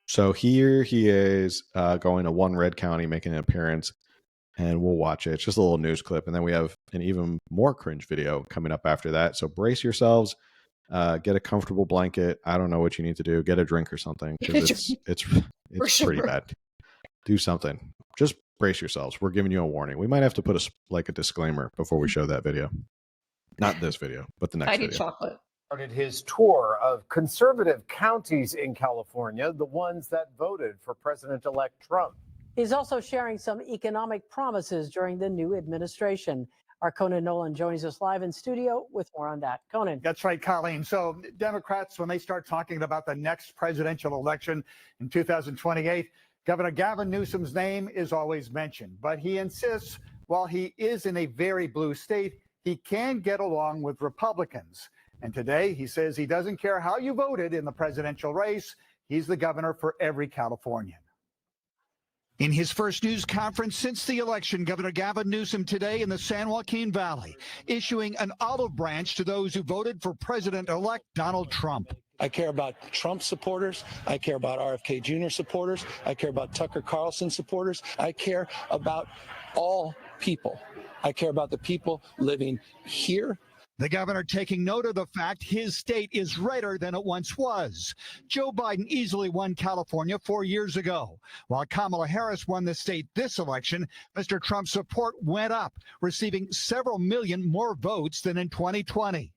So here he is going to one red county, making an appearance, and we'll watch it. It's just a little news clip. And then we have an even more cringe video coming up after that. So brace yourselves, get a comfortable blanket. I don't know what you need to do. Get a drink or something, because it's pretty bad. Do something. Just brace yourselves. We're giving you a warning. We might have to put a disclaimer before we show that video. Not this video, but the next video. Chocolate. Started his tour of conservative counties in California, the ones that voted for President-elect Trump. He's also sharing some economic promises during the new administration. Our Conan Nolan joins us live in studio with more on that. Conan. That's right, Colleen. So Democrats, when they start talking about the next presidential election in 2028, Governor Gavin Newsom's name is always mentioned. But he insists, while he is in a very blue state, he can get along with Republicans. And today he says he doesn't care how you voted in the presidential race. He's the governor for every Californian. In his first news conference since the election, Governor Gavin Newsom today in the San Joaquin Valley, issuing an olive branch to those who voted for President-elect Donald Trump. I care about Trump supporters. I care about RFK Jr. supporters. I care about Tucker Carlson supporters. I care about all people. I care about the people living here. The governor taking note of the fact his state is redder than it once was. Joe Biden easily won California 4 years ago. While Kamala Harris won the state this election, Mr. Trump's support went up, receiving several million more votes than in 2020.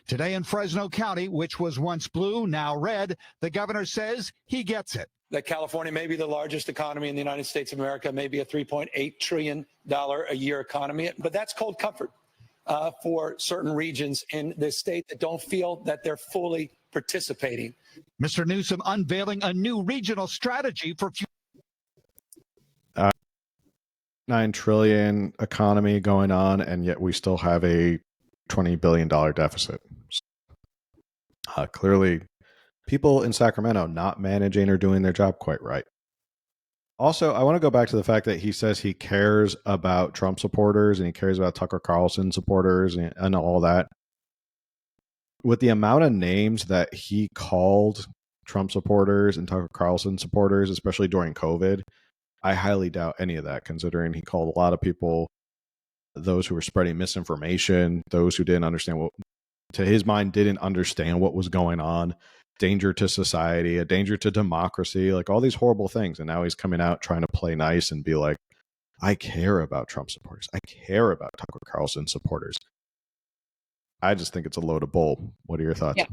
Today in Fresno County, which was once blue, now red, the governor says he gets it. That California may be the largest economy in the United States of America, maybe a $3.8 trillion a year economy, but that's cold comfort. For certain regions in this state that don't feel that they're fully participating. Mr. Newsom unveiling a new regional strategy for $9 trillion economy going on, and yet we still have a $20 billion deficit. Clearly, people in Sacramento not managing or doing their job quite right. Also, I want to go back to the fact that he says he cares about Trump supporters and he cares about Tucker Carlson supporters and all that. With the amount of names that he called Trump supporters and Tucker Carlson supporters, especially during COVID, I highly doubt any of that, considering he called a lot of people, those who were spreading misinformation, those who didn't understand what, to his mind, didn't understand what was going on. Danger to society, a danger to democracy, like all these horrible things. And now he's coming out trying to play nice and be like, I care about Trump supporters. I care about Tucker Carlson supporters. I just think it's a load of bull. What are your thoughts? Yeah.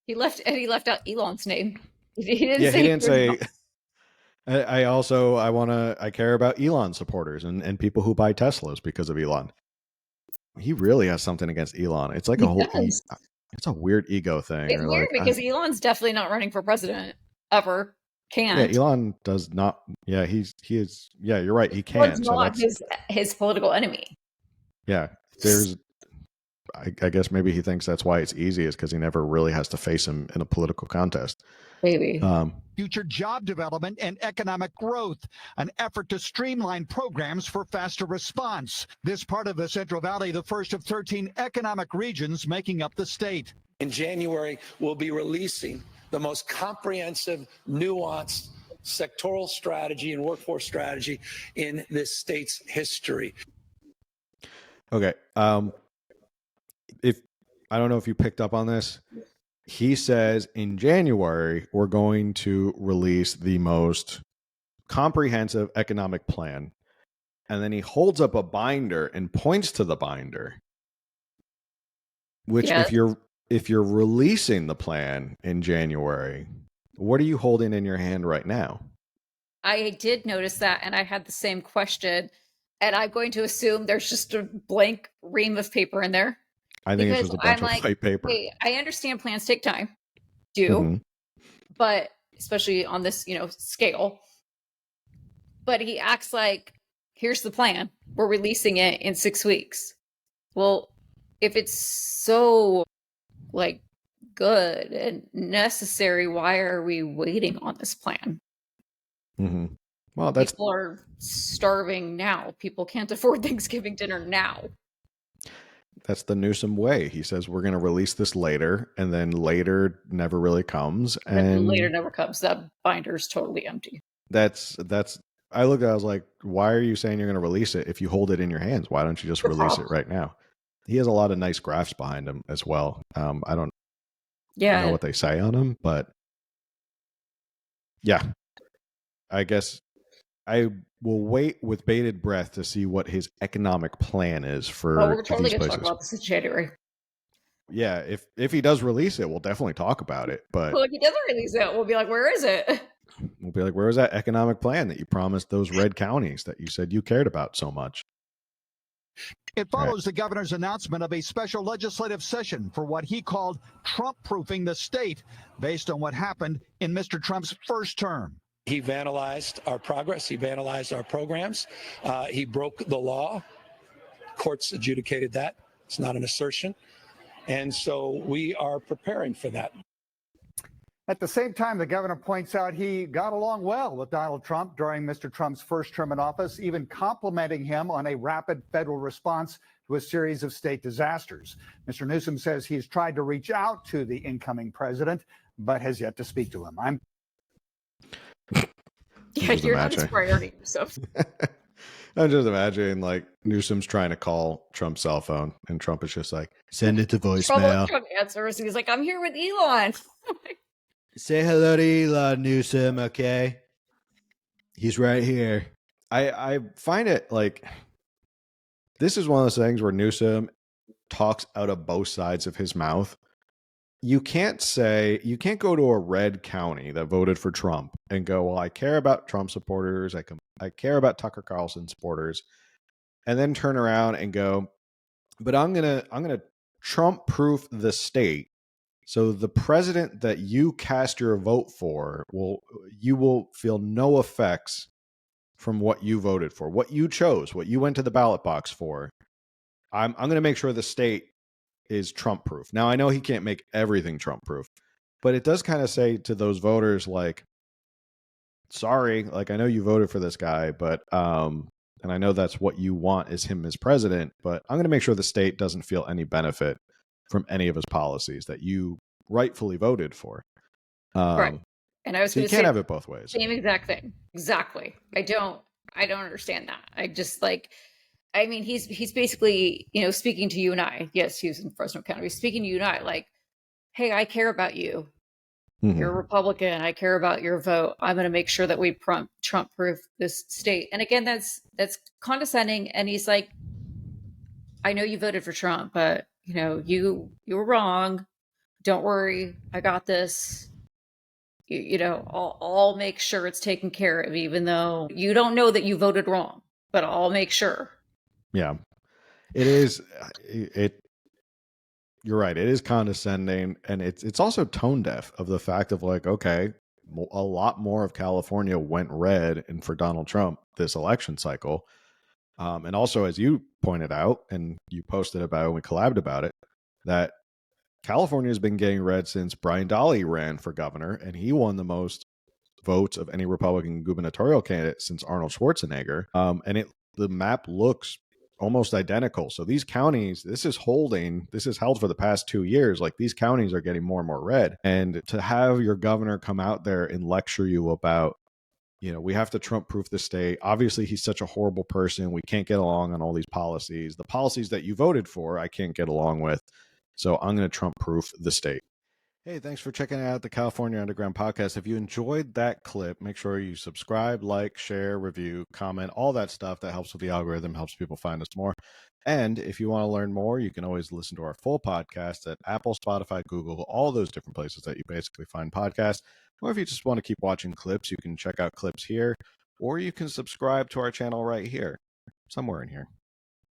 He left out Elon's name. He didn't say I care about Elon supporters and people who buy Teslas because of Elon. He really has something against Elon. It's like it's a weird ego thing. It's weird because Elon's definitely not running for president ever. Can't. Yeah, Elon does not. Yeah, he is. Yeah, you're right. He can't. Elon's not his political enemy. Yeah, there's. I guess maybe he thinks that's why it's easy, is because he never really has to face him in a political contest. Maybe. Future job development and economic growth, an effort to streamline programs for faster response. This part of the Central Valley, the first of 13 economic regions making up the state. In January, we'll be releasing the most comprehensive, nuanced sectoral strategy and workforce strategy in this state's history. Okay. If I don't know if you picked up on this, he says in January, we're going to release the most comprehensive economic plan. And then he holds up a binder and points to the binder, which if you're releasing the plan in January, what are you holding in your hand right now? I did notice that, and I had the same question. And I'm going to assume there's just a blank ream of paper in there. I think it's just a bunch of white paper. Hey, I understand plans take time, but especially on this, scale. But he acts like, here's the plan. We're releasing it in 6 weeks. Well, if it's so good and necessary, why are we waiting on this plan? Mm-hmm. Well, people are starving now. People can't afford Thanksgiving dinner now. That's the Newsom way. He says we're going to release this later, and then later never really comes. And later never comes. That binder's totally empty. That's. I looked at it, I was like, why are you saying you're going to release it if you hold it in your hands? Why don't you just release it right now? He has a lot of nice graphs behind him as well. I don't know what they say on him, but yeah, I guess I will wait with bated breath to see what his economic plan is for we're totally these going to places. talk about this in January. Yeah, if he does release it, we'll definitely talk about it. But well, if he doesn't release it, we'll be like, where is it? We'll be like, where was that economic plan that you promised those red counties that you said you cared about so much? It follows the governor's announcement of a special legislative session for what he called Trump-proofing the state based on what happened in Mr. Trump's first term. He vandalized our progress. He vandalized our programs. He broke the law. Courts adjudicated that. It's not an assertion. And so we are preparing for that. At the same time, the governor points out he got along well with Donald Trump during Mr. Trump's first term in office, even complimenting him on a rapid federal response to a series of state disasters. Mr. Newsom says he's tried to reach out to the incoming president, but has yet to speak to him. You're not his priority. So. I'm just imagining like Newsom's trying to call Trump's cell phone, and Trump is just like, send it to voicemail. Trump answers, and he's like, I'm here with Elon. Say hello to Elon, Newsom, okay? He's right here. I find it like, this is one of those things where Newsom talks out of both sides of his mouth. You can't go to a red county that voted for Trump and go, well, I care about Trump supporters. I care about Tucker Carlson supporters, and then turn around and go, but I'm gonna Trump proof the state. So the president that you cast your vote for you will feel no effects from what you voted for, what you chose, what you went to the ballot box for. I'm going to make sure the state is Trump proof. Now I know he can't make everything Trump proof, but it does kind of say to those voters like, sorry, like I know you voted for this guy, but and I know that's what you want is him as president, but I'm going to make sure the state doesn't feel any benefit from any of his policies that you rightfully voted for. Right. And I was so you can't have it both ways. Same exact thing. Exactly. I don't understand that. I just like, I mean, he's basically, speaking to you and I. Yes, he was in Fresno County. He's speaking to you and I like, hey, I care about you. Mm-hmm. You're a Republican. I care about your vote. I'm going to make sure that we Trump-proof this state. And again, that's condescending. And he's like, I know you voted for Trump, but you were wrong. Don't worry, I got this. I'll make sure it's taken care of, even though you don't know that you voted wrong, but I'll make sure. Yeah, it is. You're right. It is condescending, and it's also tone deaf of the fact of like, okay, a lot more of California went red and for Donald Trump this election cycle. And also, as you pointed out, and you posted about it, and we collabed about it, that California has been getting red since Brian Dahle ran for governor, and he won the most votes of any Republican gubernatorial candidate since Arnold Schwarzenegger. And the map looks almost identical. So these counties, this is held for the past 2 years. Like these counties are getting more and more red. And to have your governor come out there and lecture you about, we have to Trump-proof the state. Obviously, he's such a horrible person. We can't get along on all these policies. The policies that you voted for, I can't get along with. So I'm going to Trump-proof the state. Hey, thanks for checking out the California Underground Podcast. If you enjoyed that clip, make sure you subscribe, like, share, review, comment, all that stuff that helps with the algorithm, helps people find us more. And if you want to learn more, you can always listen to our full podcast at Apple, Spotify, Google, all those different places that you basically find podcasts. Or if you just want to keep watching clips, you can check out clips here, or you can subscribe to our channel right here, somewhere in here.